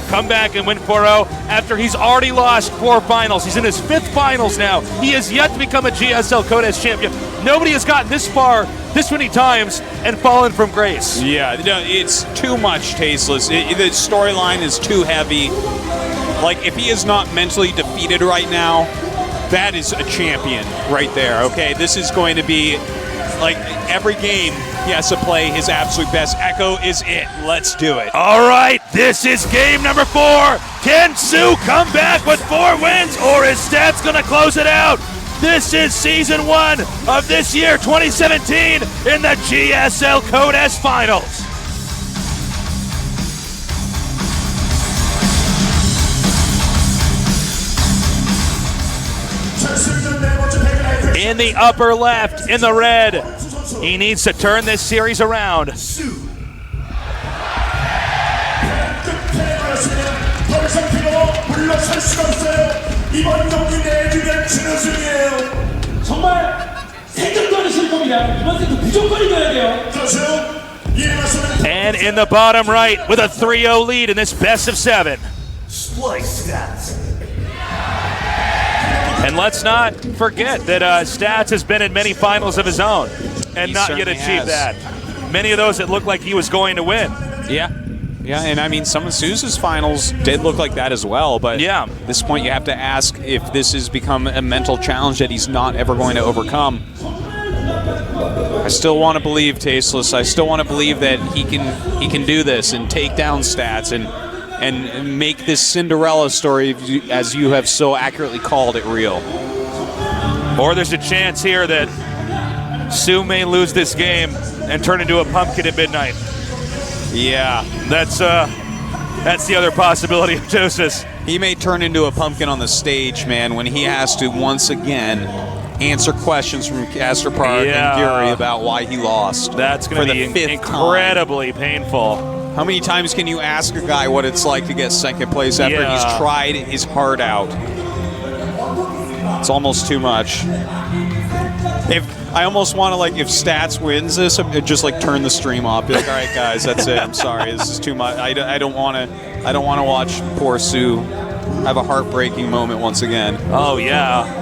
Come back and win 4-0 after he's already lost 4 finals. He's in his 5th finals now. He has yet to become a GSL Codes champion. Nobody has gotten this far this many times and fallen from grace. Yeah, no, it's too much tasteless. The storyline is too heavy. Like, if he is not mentally defeated right now, that is a champion right there, okay? This is going to be, like, every game he has to play his absolute best. Echo is it. Let's do it. All right, this is game number 4. Can soO come back with 4 wins, or is Stats going to close it out? This is Season 1 of this year, 2017, in the GSL Codes Finals. In the upper left, in the red, he needs to turn this series around. And in the bottom right, with a 3-0 lead in this best of 7. And let's not forget that Stats has been in many finals of his own and not yet achieved that. Many of those it looked like he was going to win. Yeah, and I mean, some of soO's finals did look like that as well, but yeah, at this point you have to ask if this has become a mental challenge that he's not ever going to overcome. I still want to believe, Tasteless. I still want to believe that he can do this and take down Stats and make this Cinderella story, as you have so accurately called it, real. Or there's a chance here that soO may lose this game and turn into a pumpkin at midnight. Yeah. That's the other possibility of Tosis. He may turn into a pumpkin on the stage, man, when he has to once again answer questions from Castor Park and Gary about why he lost. That's going to be incredibly painful. How many times can you ask a guy what it's like to get second place after he's tried his heart out? It's almost too much. I almost want to, like, if Stats wins this, I'd just like turn the stream off. Be like, all right, guys, that's it. I'm sorry, this is too much. I don't want to watch poor soO have a heartbreaking moment once again. Oh yeah.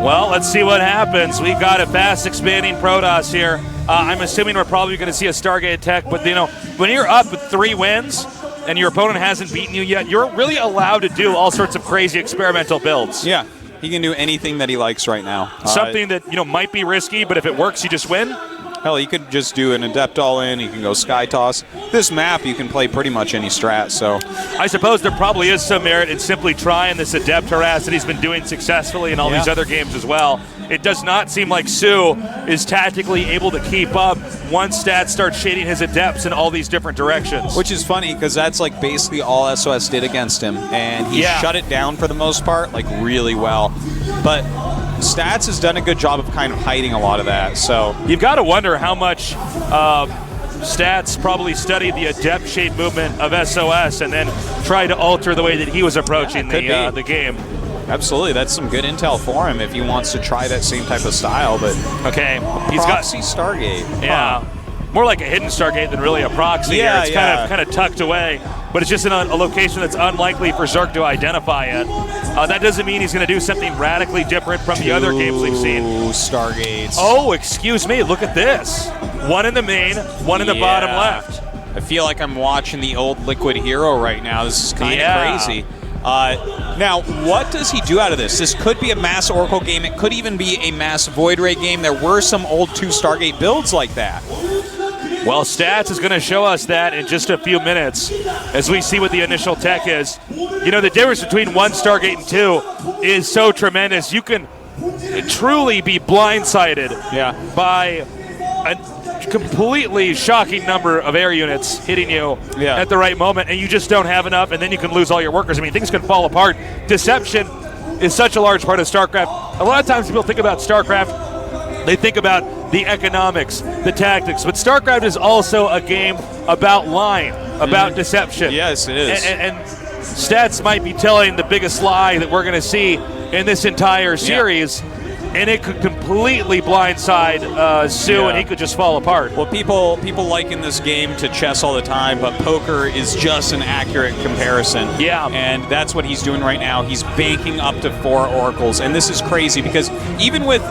Well, let's see what happens. We've got a fast expanding Protoss here. I'm assuming we're probably going to see a Stargate tech, but you know, when you're up with 3 wins and your opponent hasn't beaten you yet, you're really allowed to do all sorts of crazy experimental builds. Yeah, he can do anything that he likes right now. Something that, you know, might be risky, but if it works, you just win. Hell, you could just do an Adept all-in. You can go Sky Toss. This map, you can play pretty much any strat, so. I suppose there probably is some merit in simply trying this Adept harass that he's been doing successfully in all these other games as well. It does not seem like soO is tactically able to keep up once Stats starts shading his Adepts in all these different directions. Which is funny, because that's like basically all SOS did against him, and he shut it down for the most part, like really well. But Stats has done a good job of kind of hiding a lot of that, so. You've got to wonder how much Stats probably studied the Adept shade movement of SOS and then tried to alter the way that he was approaching the game. Absolutely, that's some good intel for him if he wants to try that same type of style, but. Okay, he's got Stargate. Yeah. More like a hidden Stargate than really a proxy here. It's kind of tucked away, but it's just in a location that's unlikely for Zerg to identify it. That doesn't mean he's going to do something radically different from the other games we've seen. Stargates. Oh, excuse me, look at this. One in the main, one in the bottom left. I feel like I'm watching the old Liquid Hero right now. This is kind of crazy. Now, what does he do out of this? This could be a mass Oracle game. It could even be a mass Void Ray game. There were some old 2 Stargate builds like that. Well, Stats is going to show us that in just a few minutes as we see what the initial tech is. You know, the difference between 1 Stargate and 2 is so tremendous. You can truly be blindsided by a completely shocking number of air units hitting you at the right moment, and you just don't have enough, and then you can lose all your workers. I mean, things can fall apart. Deception is such a large part of StarCraft. A lot of times people think about StarCraft, they think about the economics, the tactics, but StarCraft is also a game about lying, about deception. Yes, it is. And Stats might be telling the biggest lie that we're going to see in this entire series, and it could completely blindside soO, and he could just fall apart. Well, people liken this game to chess all the time, but poker is just an accurate comparison. Yeah. And that's what he's doing right now. He's banking up to 4 oracles, and this is crazy because even with,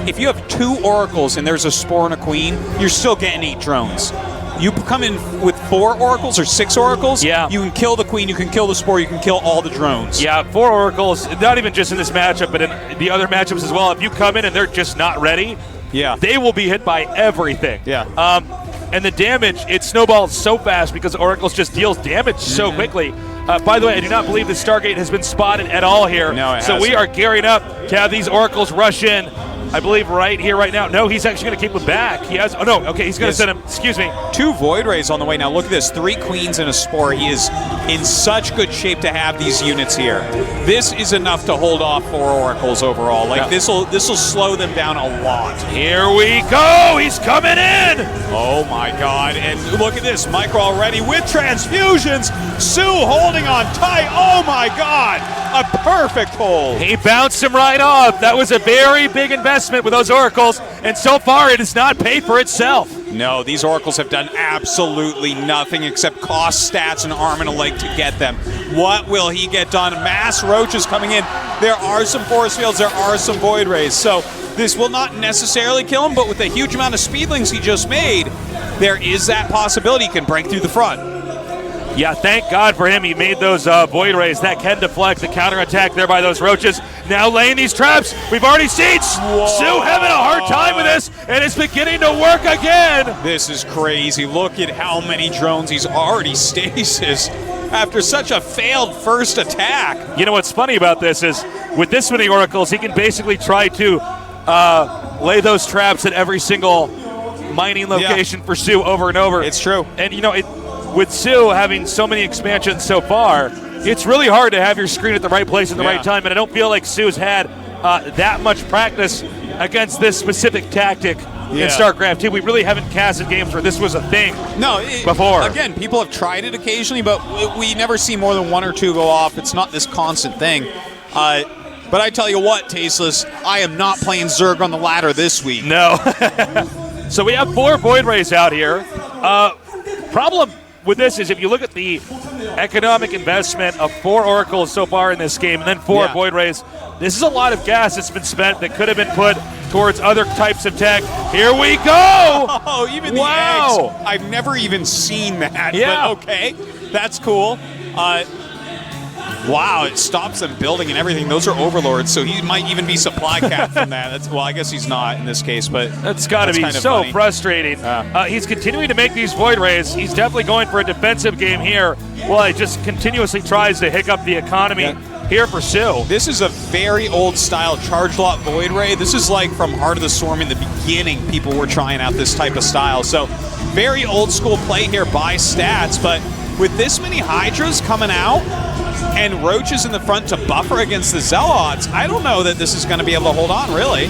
if you have 2 oracles and there's a spore and a queen, you're still getting 8 drones. You come in with 4 oracles or 6 oracles, yeah, you can kill the queen, you can kill the spore, you can kill all the drones. Yeah, 4 oracles, not even just in this matchup, but in the other matchups as well. If you come in and they're just not ready, yeah, they will be hit by everything. Yeah. And the damage, it snowballs so fast because oracles just deals damage so quickly. By the way, I do not believe the Stargate has been spotted at all here. No, it so hasn't. we are gearing up to have these oracles rush in. I believe right here, right now. No, he's actually going to keep him back. He has. Oh no. Okay, he's going to send him. Excuse me. 2 Void Rays on the way. Now look at this. 3 queens and a spore. He is in such good shape to have these units here. This is enough to hold off 4 oracles overall. Like this will slow them down a lot. Here we go. He's coming in. Oh my God! And look at this. Micro already with transfusions. soO holding on tight. Oh my God! A perfect hold. He bounced him right off. That was a very big investment with those oracles, and so far it has not paid for itself. No, these oracles have done absolutely nothing except cost stats and arm and a leg to get them. What will he get done? Mass roaches coming in. There are some force fields. There are some void rays. So this will not necessarily kill him, but with the huge amount of speedlings he just made, there is that possibility he can break through the front. Yeah, thank God for him. He made those void rays. That can deflect the counterattack there by those roaches. Now laying these traps. We've already seen soO having a hard time with this, and it's beginning to work again. This is crazy. Look at how many drones he's already stasis after such a failed first attack. You know what's funny about this is with this many oracles, he can basically try to lay those traps at every single mining location for soO over and over. It's true. And you know, with soO having so many expansions so far, it's really hard to have your screen at the right place at the right time, and I don't feel like soO's had that much practice against this specific tactic in StarCraft 2. We really haven't casted games where this was a thing before. Again, people have tried it occasionally, but we never see more than 1 or 2 go off. It's not this constant thing. But I tell you what, Tasteless, I am not playing Zerg on the ladder this week. No. So we have 4 Void Rays out here. Problem with this is if you look at the economic investment of 4 oracles so far in this game and then 4 Void Rays, this is a lot of gas that's been spent that could have been put towards other types of tech. Here we go! Oh, even the eggs. I've never even seen that, but okay. That's cool. Wow, it stops them building and everything. Those are overlords, so he might even be supply capped from that. Well, I guess he's not in this case, but that's got to be so frustrating. He's continuing to make these Void Rays. He's definitely going for a defensive game here. Well, he just continuously tries to hiccup the economy here for soO. This is a very old style charge lot Void Ray. This is like from Heart of the Swarm in the beginning. People were trying out this type of style. So very old school play here by stats, but with this many Hydras coming out and roaches in the front to buffer against the Zealots, I don't know that this is going to be able to hold on, really.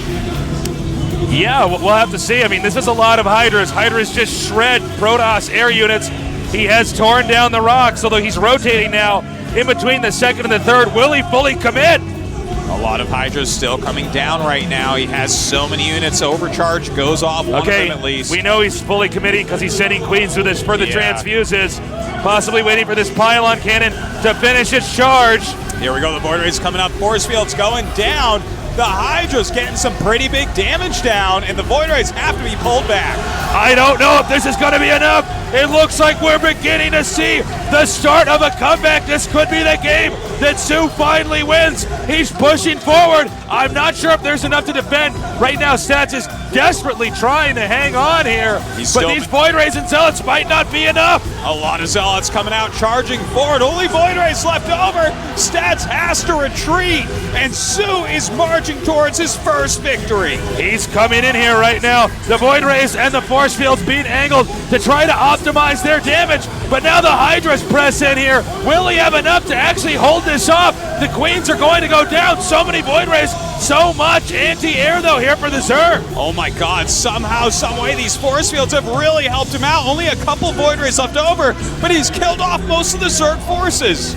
Yeah, we'll have to see. I mean, this is a lot of Hydras. Hydras just shred Protoss air units. He has torn down the rocks, although he's rotating now in between the second and the third. Will he fully commit? A lot of Hydras still coming down right now. He has so many units. Overcharge goes off one of them at least. We know he's fully committing because he's sending queens through this for the transfuses. Possibly waiting for this pylon cannon to finish its charge. Here we go. The Void Rays coming up. Force field's going down. The Hydra's getting some pretty big damage down, and the Void Rays have to be pulled back. I don't know if this is going to be enough. It looks like we're beginning to see the start of a comeback. This could be the game that soO finally wins. He's pushing forward. I'm not sure if there's enough to defend. Right now, Stats is desperately trying to hang on here. But these Void Rays and Zealots might not be enough. A lot of Zealots coming out, charging forward. Only Void Rays left over. Stats has to retreat, and soO is marching towards his first victory. He's coming in here right now. The Void Rays and the Force Fields being angled to try to optimize their damage, but now the Hydras press in here. Will he have enough to actually hold this off? The Queens are going to go down. So many Void Rays, so much anti-air though here for the Zerg. Oh my God, somehow, some way these Force Fields have really helped him out. Only a couple Void Rays left over, but he's killed off most of the Zerg forces.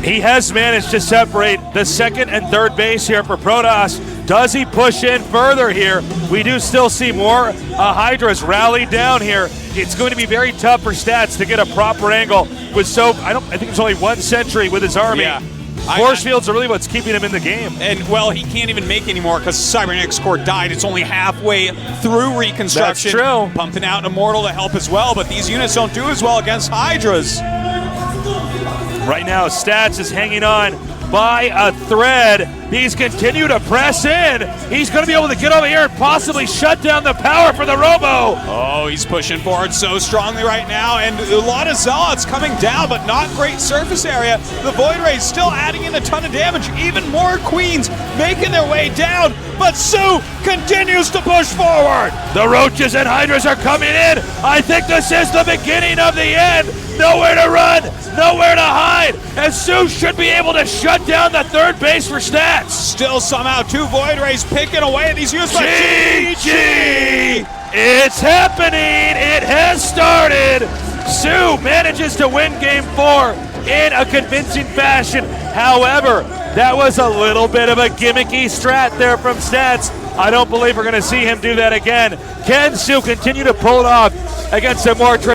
He has managed to separate the second and third base here for Protoss. Does he push in further here? We do still see more Hydras rally down here. It's going to be very tough for Stats to get a proper angle with soO. I think it's only one sentry with his army. Yeah. Force fields are really what's keeping him in the game. And, well, he can't even make anymore because Cybernetics Core died. It's only halfway through reconstruction. That's true. Pumping out an Immortal to help as well, but these units don't do as well against Hydras. Right now, Stats is hanging on by a thread. He's continued to press in. He's going to be able to get over here and possibly shut down the power for the Robo. Oh, he's pushing forward so strongly right now, and a lot of Zealots coming down, but not great surface area. The Void Rays still adding in a ton of damage. Even more Queens making their way down, but soO continues to push forward. The Roaches and Hydras are coming in. I think this is the beginning of the end. Nowhere to run, nowhere to hide, and soO should be able to shut down the third base for Stats. Still somehow 2 Void Rays picking away at these units. GG! It's happening. It has started. soO manages to win game 4 in a convincing fashion. However, that was a little bit of a gimmicky strat there from Stats. I don't believe we're going to see him do that again. Can soO continue to pull it off against a more